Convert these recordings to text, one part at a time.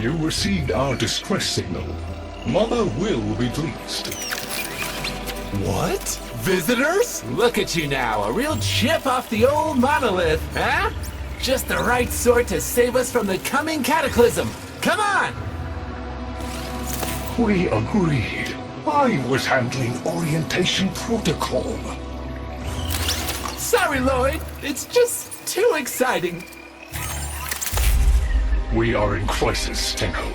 You received our distress signal. Mother will be pleased. What? Visitors? Look at you now, a real chip off the old monolith, huh? Just the right sort to save us from the coming cataclysm. Come on! We agreed. I was handling orientation protocol. Sorry, Lloyd. It's just too exciting. We are in crisis, Tenno.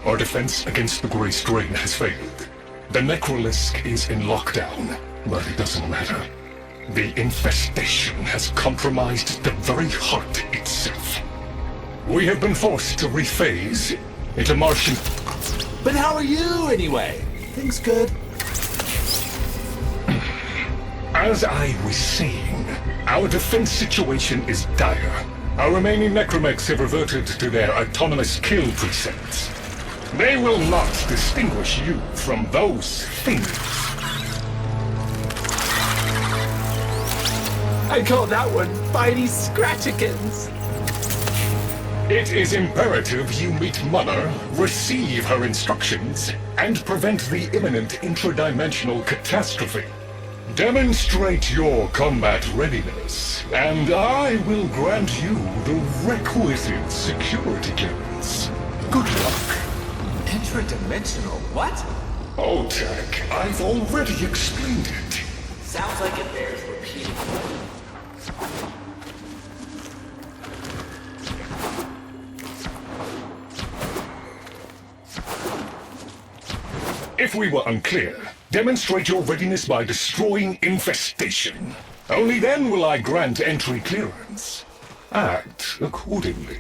Our defense against the Grey Strain has failed. The Necrolisk is in lockdown, but it doesn't matter. The infestation has compromised the very heart itself. We have been forced to rephase into Martian... But how are you, anyway? Things good? As I was saying, our defense situation is dire. Our remaining necromechs have reverted to their autonomous kill precepts. They will not distinguish you from those things. I call that one Bitey Scratchikins. It is imperative you meet Mother, receive her instructions, and prevent the imminent intradimensional catastrophe. Demonstrate your combat readiness, and I will grant you the requisite security clearance. Good luck. Intradimensional what? Oh, Tech, I've already explained it. Sounds like it bears repeating. If we were unclear, demonstrate your readiness by destroying infestation. Only then will I grant entry clearance. Act accordingly.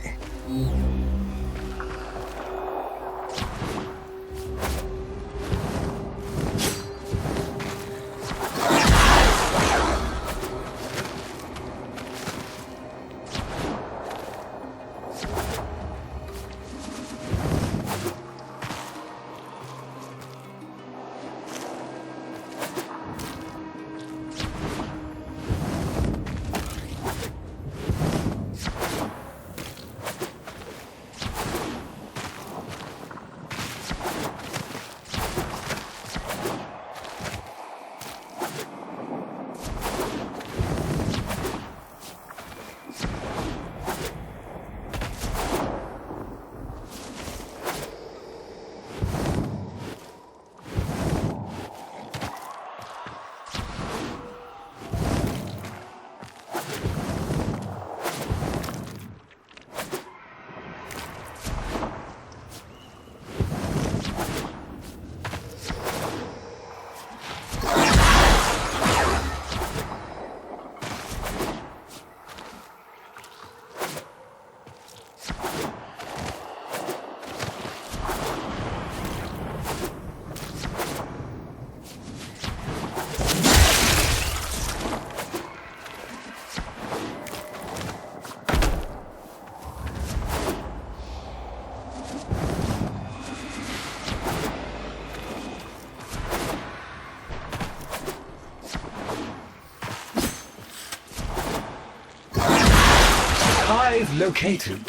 Hive located.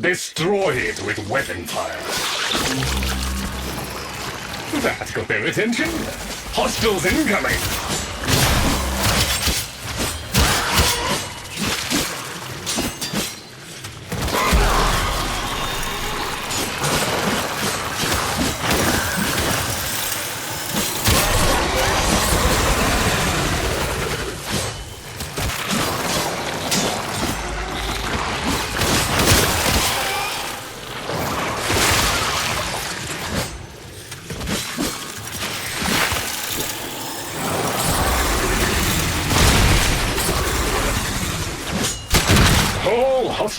Destroy it with weapon fire. That got their attention. Hostiles incoming!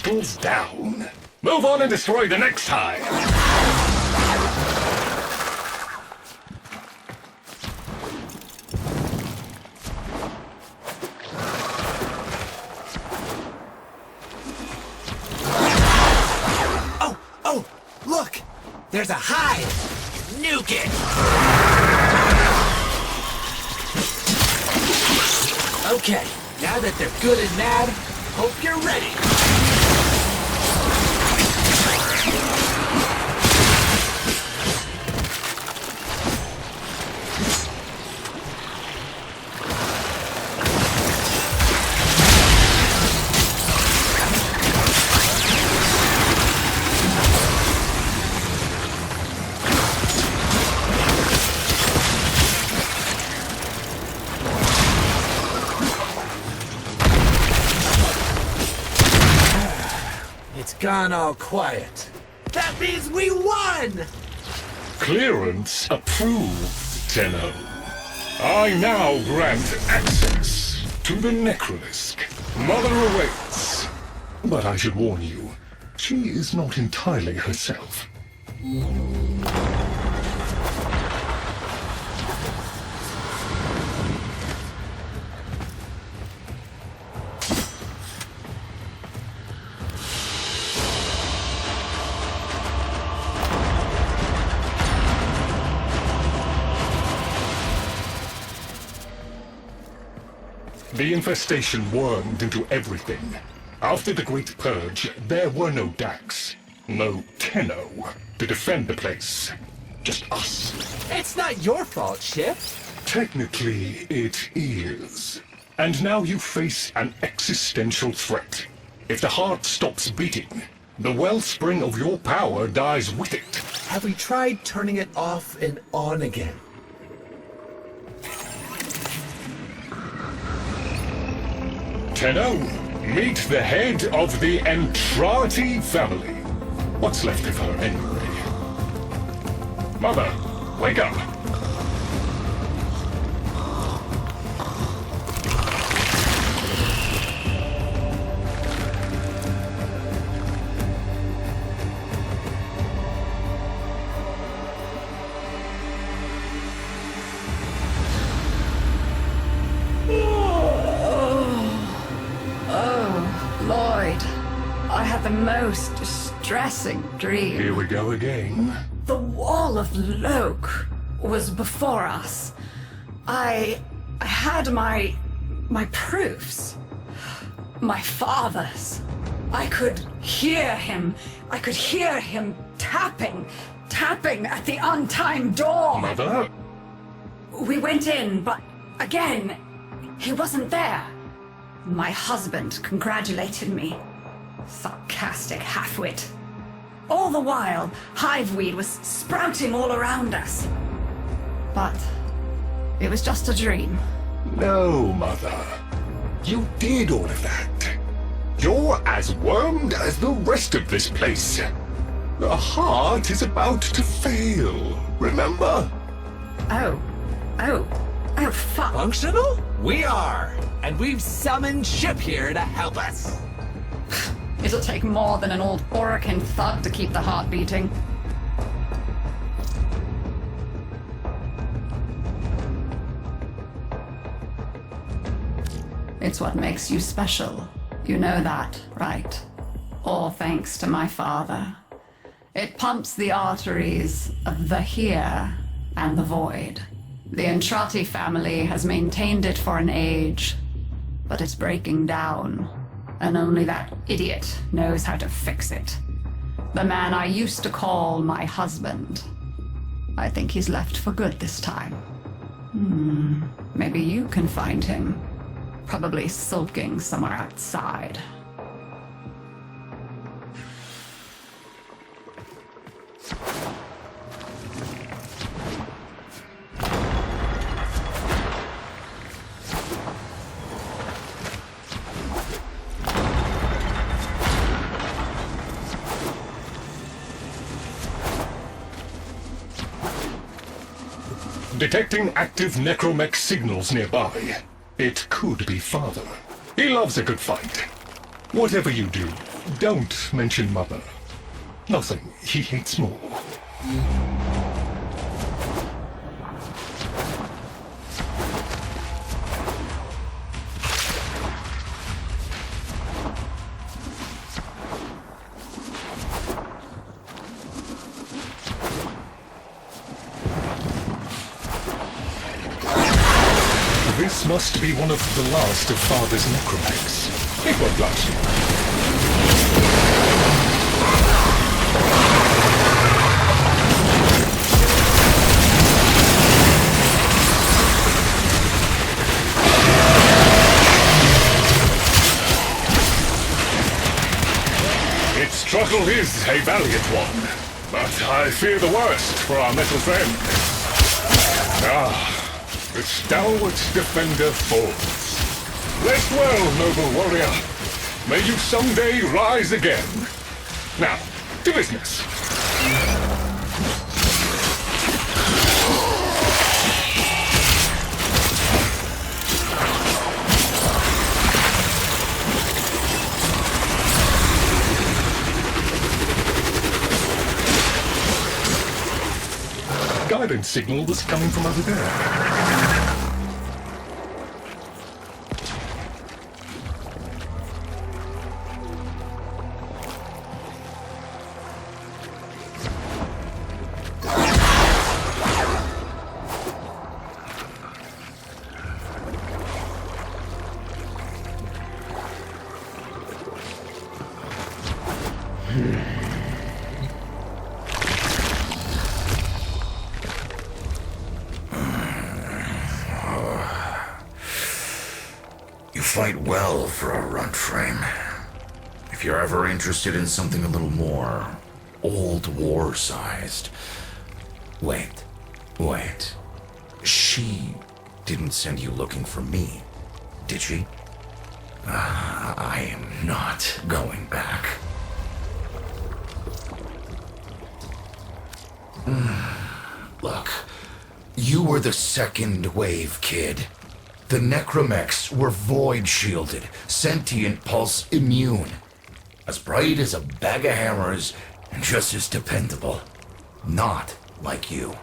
crystals down. Move on and destroy the next hive. Oh, look! There's a hive! Nuke it! Okay, now that they're good and mad, hope you're ready. It's gone all quiet. That means we won! Clearance approved, Tenno. I now grant access to the Necrolisk. Mother awaits. But I should warn you, she is not entirely herself. The infestation wormed into everything. After the Great Purge, there were no Dax, no Tenno to defend the place. Just us. It's not your fault, Chip. Technically, it is. And now you face an existential threat. If the heart stops beating, the wellspring of your power dies with it. Have we tried turning it off and on again? Tenno, meet the head of the Entrati family. What's left of her, anyway? Mother, wake up! Lloyd, I had the most distressing dream. Here we go again. The wall of Loke was before us. I had my proofs. My father's. I could hear him. I could hear him tapping at the untimed door. Mother? We went in, but again, he wasn't there. My husband congratulated me. Sarcastic halfwit. All the while, hiveweed was sprouting all around us. But it was just a dream. No, Mother. You did all of that. You're as wormed as the rest of this place. The heart is about to fail, remember? Oh, fuck. Functional? We are! And we've summoned Chip here to help us. It'll take more than an old Orokin thug to keep the heart beating. It's what makes you special. You know that, right? All thanks to my father. It pumps the arteries of the here and the void. The Entrati family has maintained it for an age, but it's breaking down, and only that idiot knows how to fix it. The man I used to call my husband. I think he's left for good this time. Maybe you can find him. Probably sulking somewhere outside. Detecting active necromech signals nearby. It could be Father. He loves a good fight. Whatever you do, Don't mention Mother. Nothing he hates more. This must be one of the last of Father's necromancs. It won't last long. Its struggle is a valiant one, but I fear the worst for our metal friend. The stalwart defender falls. Rest well, noble warrior. May you someday rise again. Now, to business. Guidance signal was coming from over there. You fight well for a runt frame. If you're ever interested in something a little more old war-sized. Wait. She didn't send you looking for me, did she? I am not going back. Look, you were the second wave, kid. The necromechs were void-shielded, sentient pulse immune. As bright as a bag of hammers, and just as dependable. Not like you.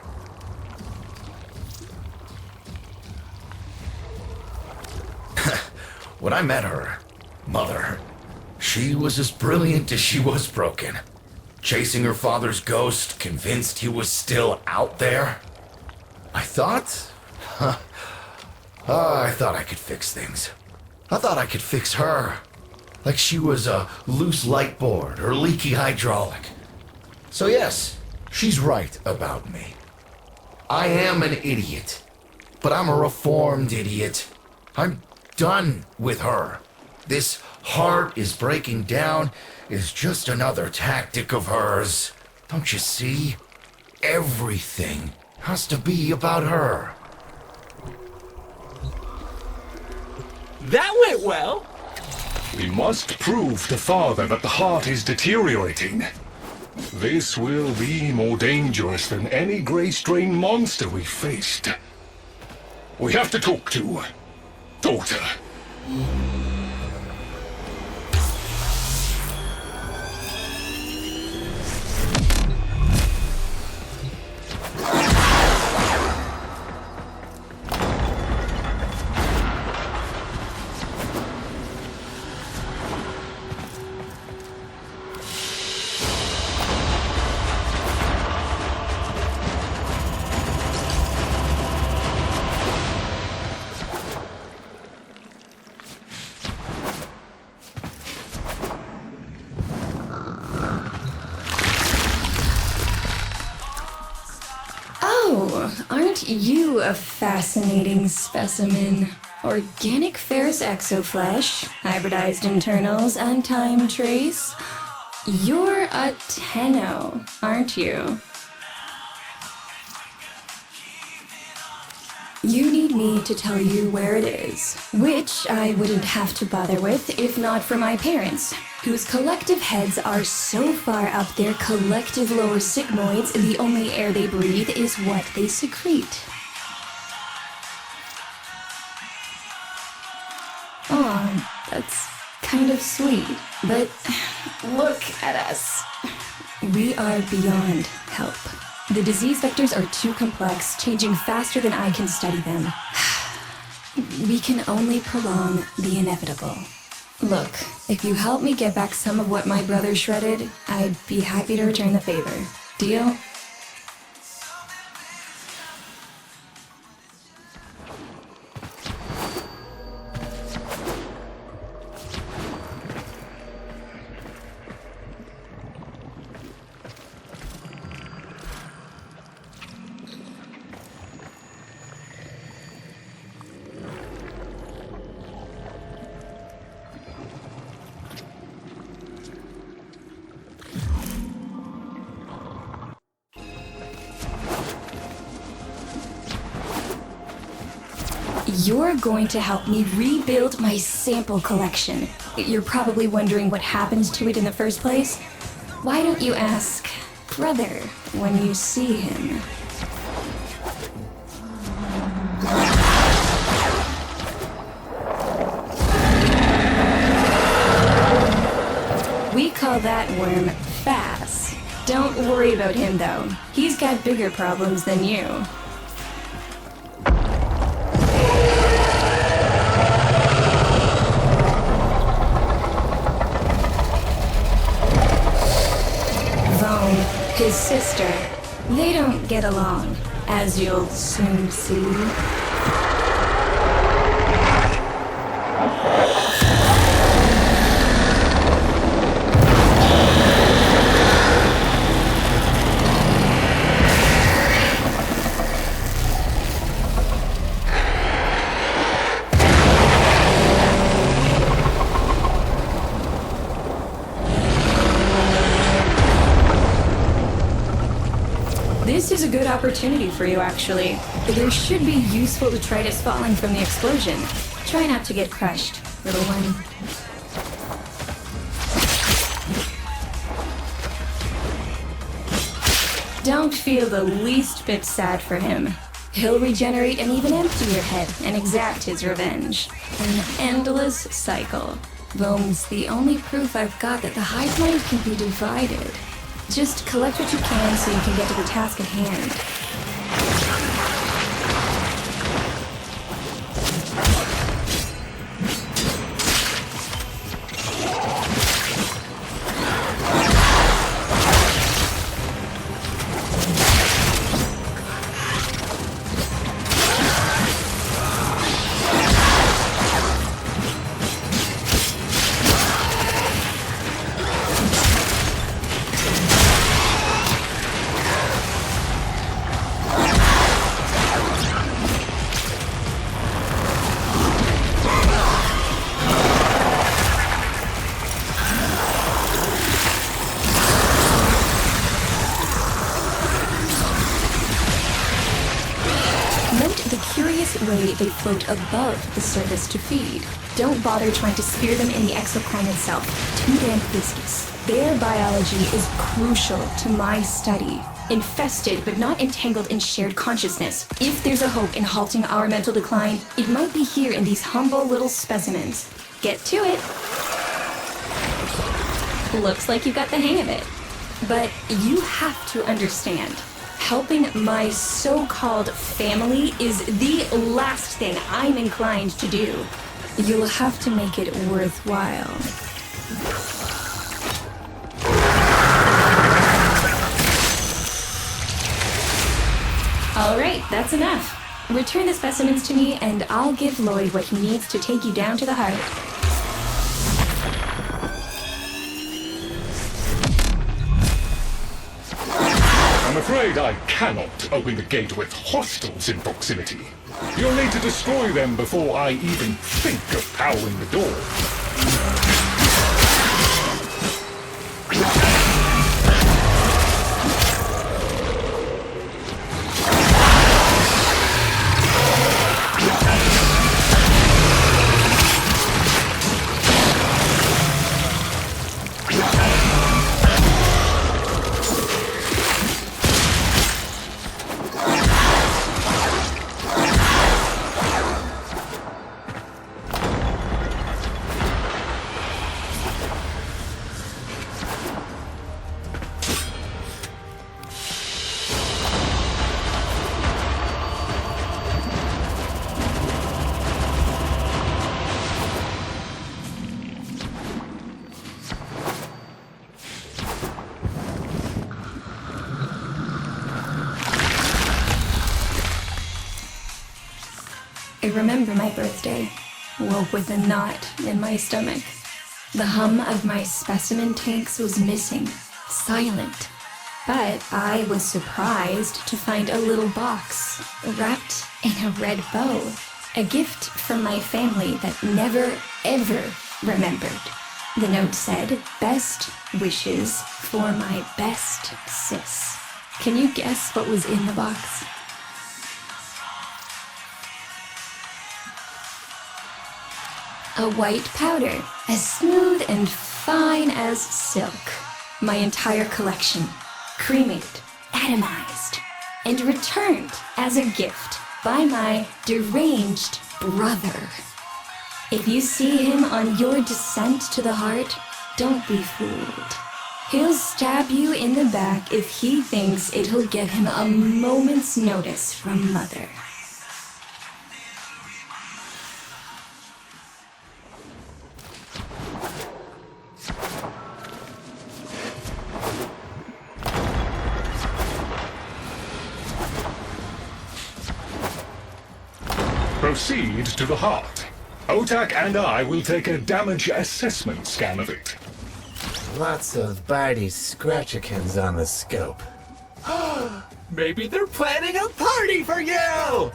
When I met her, Mother, she was as brilliant as she was broken. Chasing her father's ghost, convinced he was still out there. I thought I could fix things. I thought I could fix her. Like she was a loose light board or leaky hydraulic. So yes, she's right about me. I am an idiot. But I'm a reformed idiot. I'm done with her. This heart is breaking down is just another tactic of hers. Don't you see? Everything has to be about her. That went well. We must prove to Father that the heart is deteriorating. This will be more dangerous than any Grey Strain monster we faced. We have to talk to Daughter. Aren't you a fascinating specimen? Organic ferrous exoflesh, hybridized internals, and time trace. You're a Tenno, aren't you? You need me to tell you where it is, which I wouldn't have to bother with if not for my parents, whose collective heads are so far up their collective lower sigmoids, the only air they breathe is what they secrete. Aw, that's kind of sweet, but Look at us. We are beyond help. The disease vectors are too complex, changing faster than I can study them. We can only prolong the inevitable. Look, if you help me get back some of what my brother shredded, I'd be happy to return the favor. Deal? You're going to help me rebuild my sample collection. You're probably wondering what happened to it in the first place. Why don't you ask brother when you see him? We call that worm Fass. Don't worry about him though. He's got bigger problems than you. His sister. They don't get along, as you'll soon see. This is a good opportunity for you, actually. There should be useful detritus falling from the explosion. Try not to get crushed, little one. Don't feel the least bit sad for him. He'll regenerate an even emptier head and exact his revenge. An endless cycle. Boom's the only proof I've got that the hive mind can be divided. Just collect what you can so you can get to the task at hand. Way they float above the surface to feed. Don't bother trying to spear them in the exocrine itself. Too damn viscous. Their biology is crucial to my study. Infested but not entangled in shared consciousness. If there's a hope in halting our mental decline, it might be here in these humble little specimens. Get to it. Looks like you got the hang of it. But you have to understand. Helping my so-called family is the last thing I'm inclined to do. You'll have to make it worthwhile. All right, that's enough. Return the specimens to me and I'll give Lloyd what he needs to take you down to the heart. I'm afraid I cannot open the gate with hostiles in proximity. You'll need to destroy them before I even think of powering the door. I remember my birthday. Woke with a knot in my stomach. The hum of my specimen tanks was missing. Silent. But I was surprised to find a little box wrapped in a red bow. A gift from my family that never, ever remembered. The note said, "Best wishes for my best sis." Can you guess what was in the box? A white powder, as smooth and fine as silk. My entire collection, cremated, atomized, and returned as a gift by my deranged brother. If you see him on your descent to the heart, don't be fooled. He'll stab you in the back if he thinks it'll give him a moment's notice from Mother. Proceed to the heart. Otak and I will take a damage assessment scan of it. Lots of bitey scratchikins on the scope. Maybe they're planning a party for you!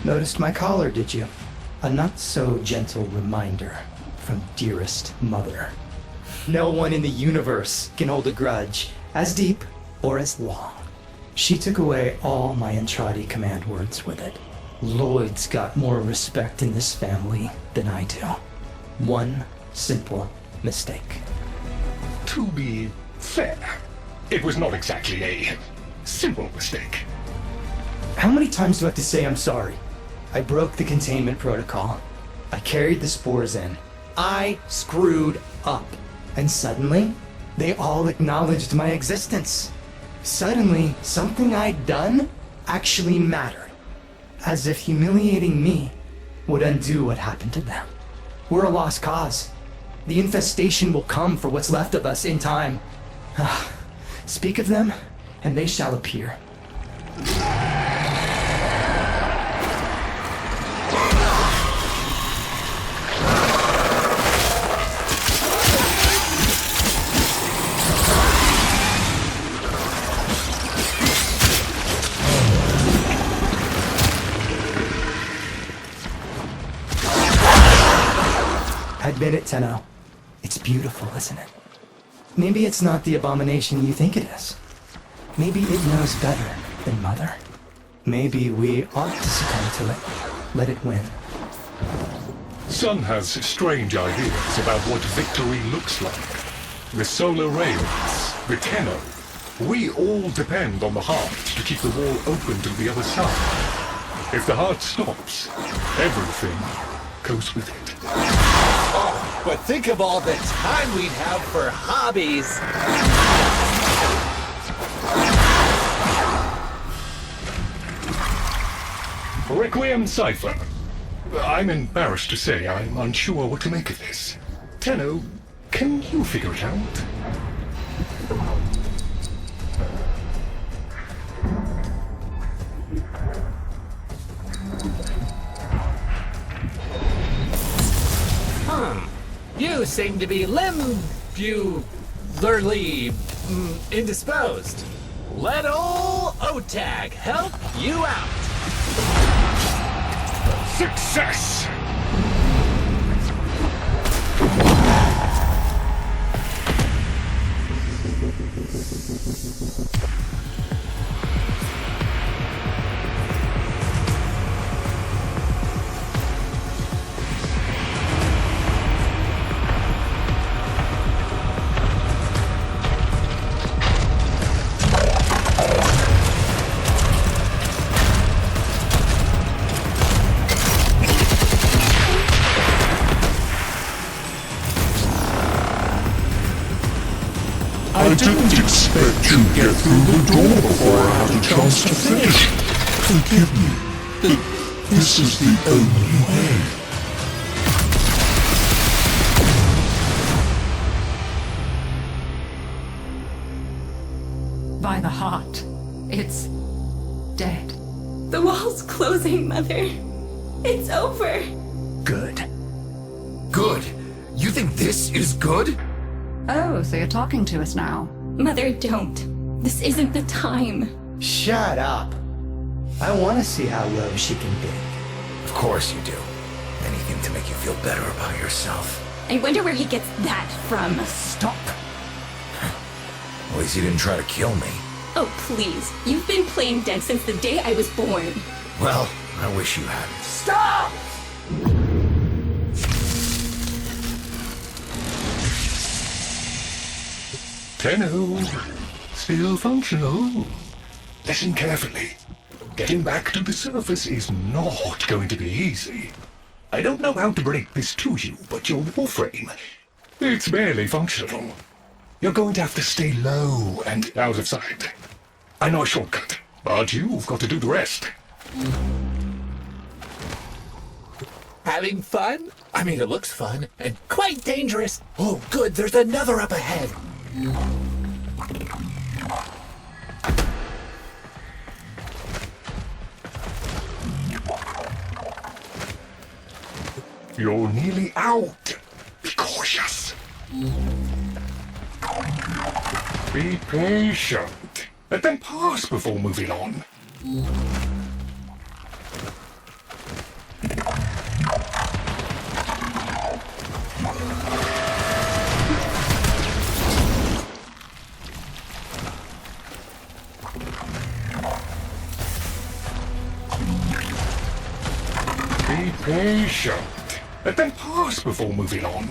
Noticed my collar, did you? A not-so-gentle reminder from dearest mother. No one in the universe can hold a grudge as deep or as long. She took away all my Entradi command words with it. Lloyd's got more respect in this family than I do. One simple mistake. To be fair, it was not exactly a simple mistake. How many times do I have to say I'm sorry? I broke the containment protocol. I carried the spores in. I screwed up. And suddenly, they all acknowledged my existence. Suddenly, something I'd done actually mattered. As if humiliating me would undo what happened to them. We're a lost cause. The infestation will come for what's left of us in time. Speak of them, and they shall appear. Admit it, Tenno. It's beautiful, isn't it? Maybe it's not the abomination you think it is. Maybe it knows better than Mother. Maybe we ought to succumb to it. Let it win. Sun has strange ideas about what victory looks like. The solar rails, the Tenno. We all depend on the heart to keep the wall open to the other side. If the heart stops, everything goes with it. Oh, but think of all the time we'd have for hobbies. Requiem Cipher. I'm embarrassed to say I'm unsure what to make of this. Tenno, can you figure it out? You seem to be indisposed. Let ol' Otag help you out. Success! expect to get through the door before I had a chance to finish. Forgive me. This is the only way. By the heart. It's dead. The wall's closing, Mother. It's over. Good. Good? You think this is good? Oh, so you're talking to us now. Mother, don't. This isn't the time. Shut up. I want to see how low she can dig. Of course you do. Anything to make you feel better about yourself. I wonder where he gets that from. Stop. At least you didn't try to kill me. Oh, please. You've been playing dead since the day I was born. Well, I wish you hadn't. Stop! Tenno, still functional. Listen carefully. Getting back to the surface is not going to be easy. I don't know how to break this to you, but your Warframe, it's barely functional. You're going to have to stay low and out of sight. I know a shortcut, but you've got to do the rest. Having fun? I mean, it looks fun and quite dangerous. Oh, good, there's another up ahead. You're nearly out. Be cautious. Be patient. Let them pass before moving on. Be patient. Let them pass before moving on.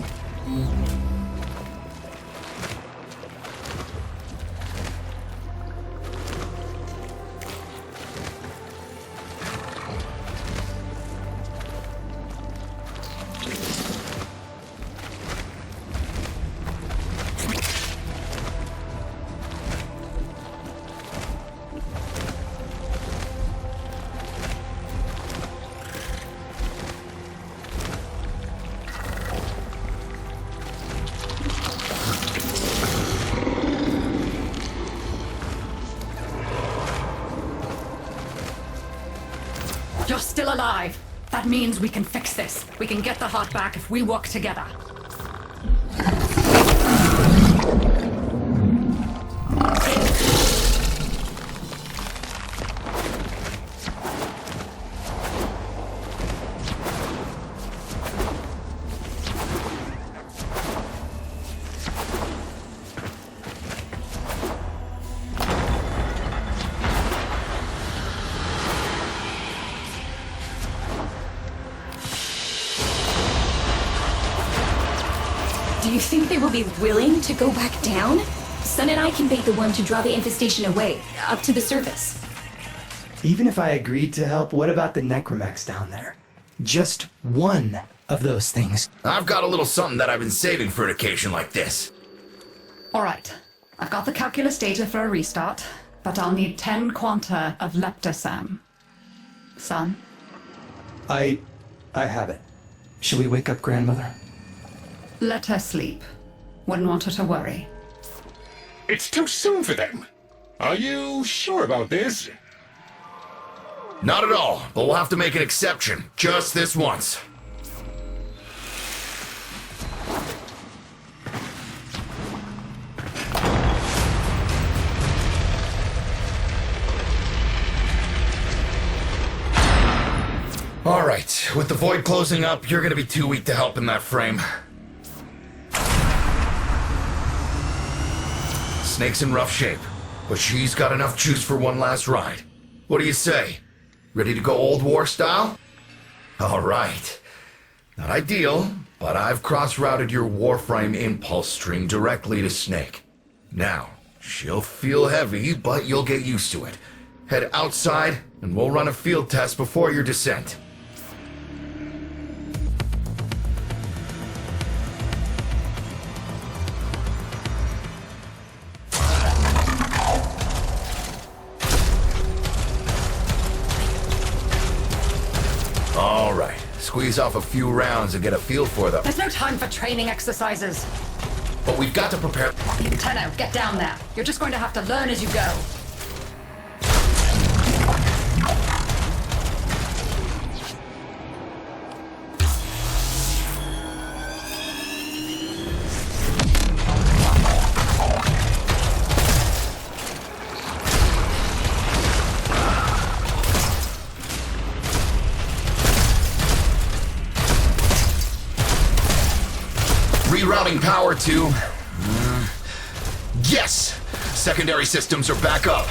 You're still alive. That means we can fix this. We can get the heart back if we work together. Do you think they will be willing to go back down? Sun and I can bait the worm to draw the infestation away, up to the surface. Even if I agreed to help, what about the necromex down there? Just one of those things. I've got a little something that I've been saving for an occasion like this. All right. I've got the calculus data for a restart, but I'll need 10 quanta of leptosam. Son? I have it. Should we wake up grandmother? Let her sleep. Wouldn't want her to worry. It's too soon for them. Are you sure about this? Not at all, but we'll have to make an exception. Just this once. Alright, with the void closing up, you're gonna be too weak to help in that frame. Snake's in rough shape, but she's got enough juice for one last ride. What do you say? Ready to go old war style? Alright. Not ideal, but I've cross-routed your Warframe impulse string directly to Snake. Now, she'll feel heavy, but you'll get used to it. Head outside, and we'll run a field test before your descent. Squeeze off a few rounds and get a feel for them. There's no time for training exercises. But we've got to prepare. Tenno, get down there. You're just going to have to learn as you go. Rerouting power to... Yes! Secondary systems are back up.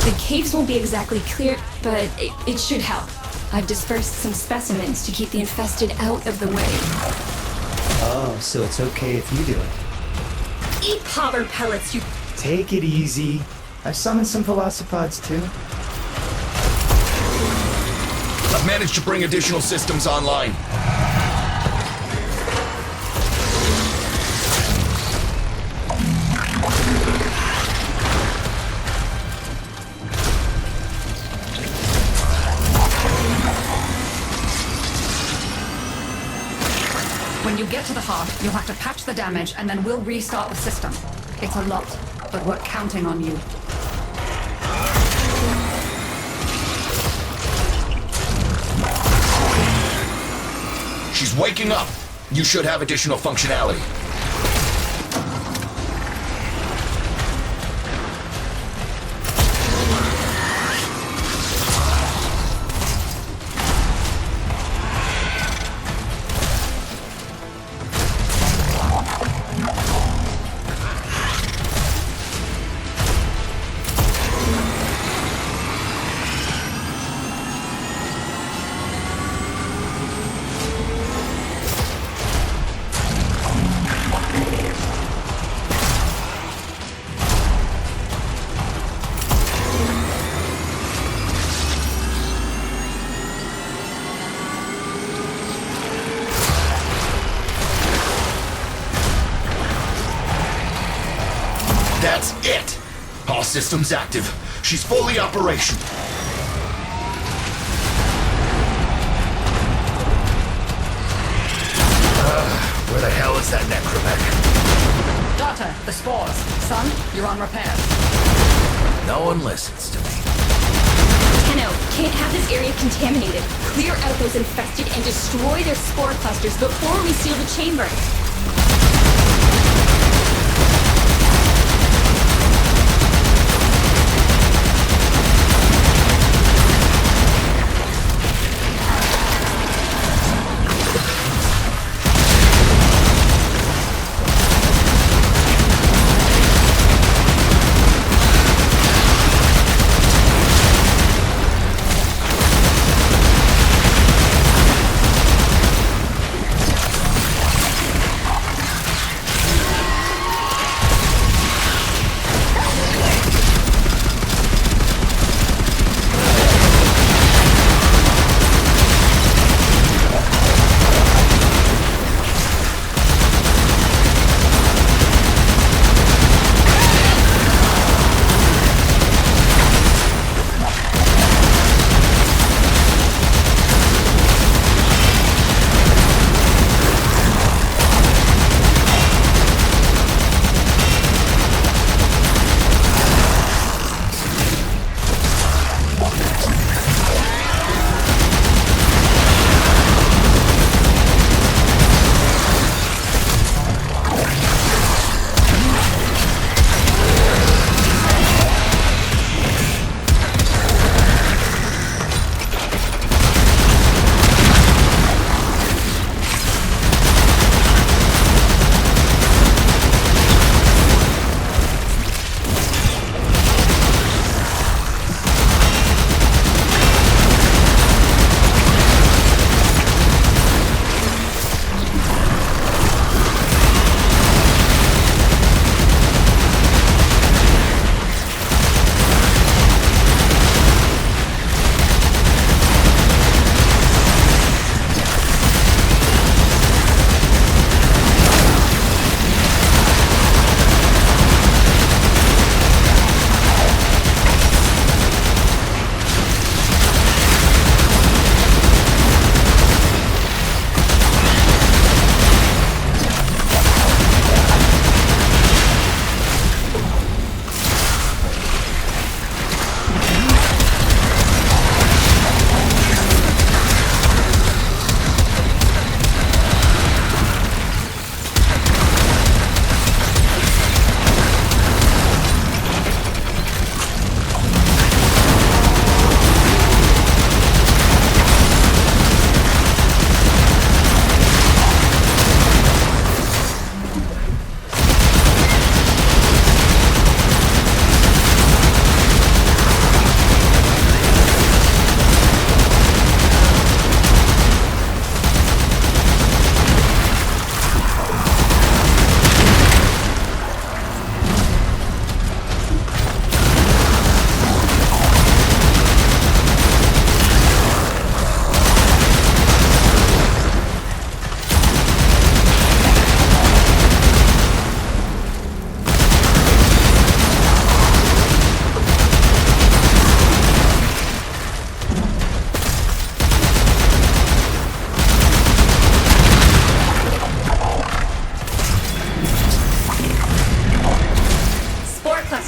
The caves won't be exactly clear, but it should help. I've dispersed some specimens to keep the infested out of the way. Oh, so it's okay if you do it. Eat popper pellets, you... Take it easy. I've summoned some velocipods too. I've managed to bring additional systems online. When you get to the heart, you'll have to patch the damage, and then we'll restart the system. It's a lot, but we're counting on you. She's waking up. You should have additional functionality. That's it! All systems active. She's fully operational. Where the hell is that necromancer? Daughter, the spores. Son, you're on repair. No one listens to me. Tenno, can't have this area contaminated. Clear out those infested and destroy their spore clusters before we seal the chamber.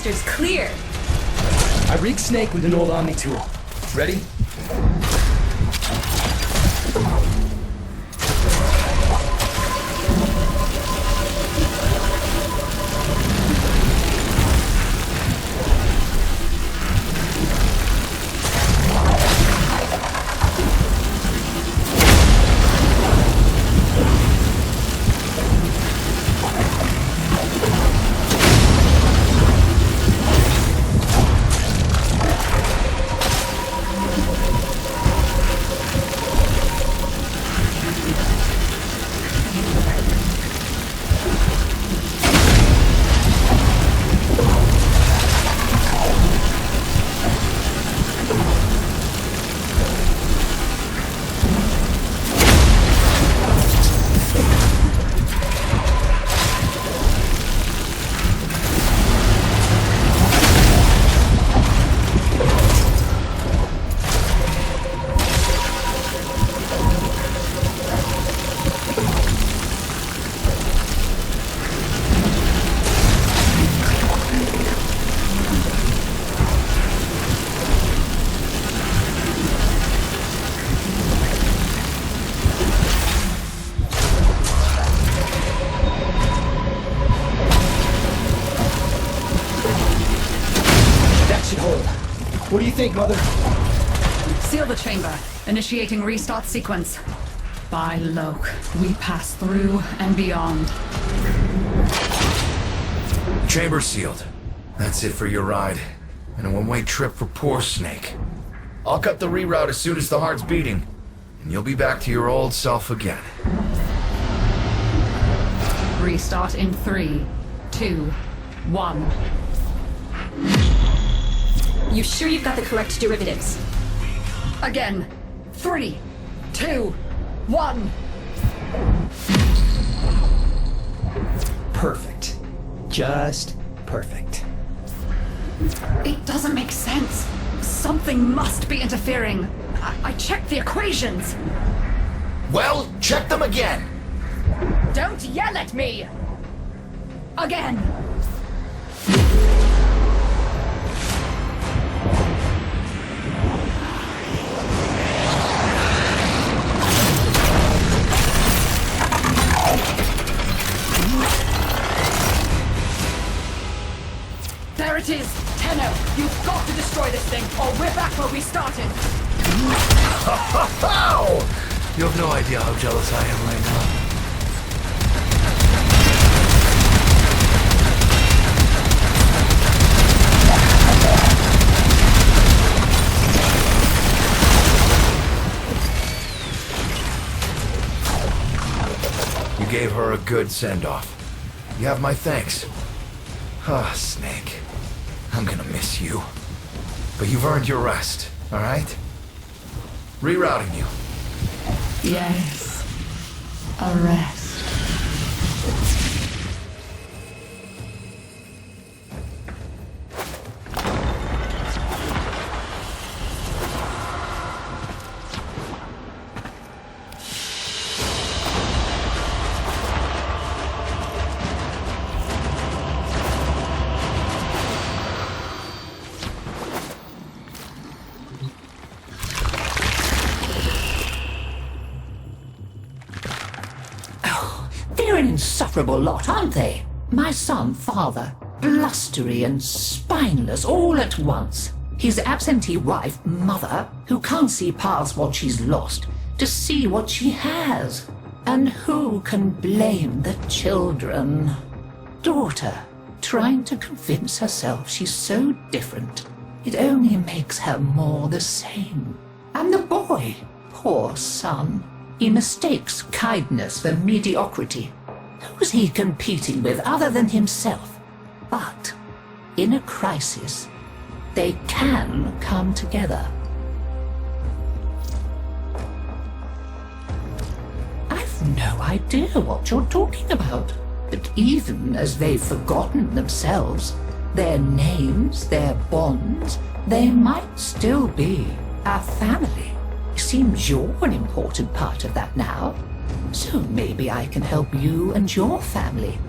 thrusters clear. I rigged Snake with an old Omni tool. Ready? What do you think, Mother? Seal the chamber. Initiating restart sequence. By Loke, we pass through and beyond. Chamber sealed. That's it for your ride. And a one-way trip for poor Snake. I'll cut the reroute as soon as the heart's beating. And you'll be back to your old self again. Restart in 3, 2, 1. You sure you've got the correct derivatives? Again. 3, 2, 1. Perfect. Just perfect. It doesn't make sense. Something must be interfering. I checked the equations. Well, check them again! Don't yell at me! Again! There it is! Tenno, you've got to destroy this thing, or we're back where we started! Ow! You have no idea how jealous I am right now. You gave her a good send-off. You have my thanks. Ah, Snake. I'm gonna miss you. But you've earned your rest, alright? Rerouting you. Yes. A rest. They're an insufferable lot, aren't they? My son, father, blustery and spineless all at once. His absentee wife, mother, who can't see past what she's lost to see what she has. And who can blame the children? Daughter, trying to convince herself she's so different. It only makes her more the same. And the boy, poor son. He mistakes kindness for mediocrity. Who's he competing with other than himself? But in a crisis, they can come together. I've no idea what you're talking about. But even as they've forgotten themselves, their names, their bonds, they might still be our family. Seems you're an important part of that now. So maybe I can help you and your family.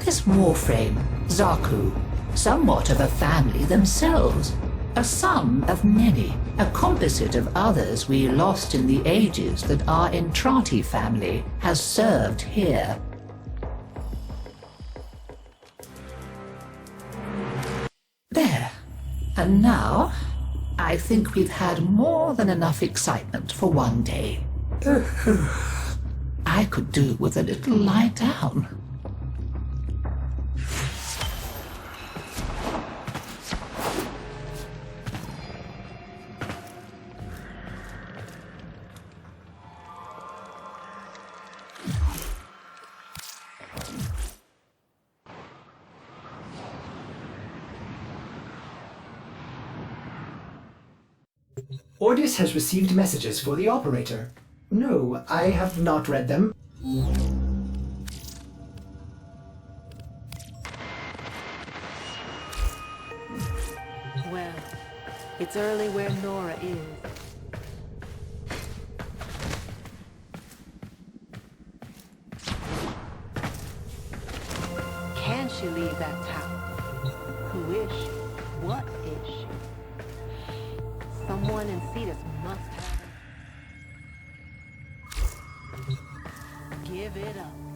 There's Warframe, Zaku, somewhat of a family themselves. A sum of many, a composite of others we lost in the ages that our Entrati family has served here. There. And now, I think we've had more than enough excitement for one day. I could do with a little lie down. Ordis has received messages for the operator. No, I have not read them. Well, it's early where Nora is. Can she leave that town? Who is she? What is she? Someone in Cetus must have her. Give it up.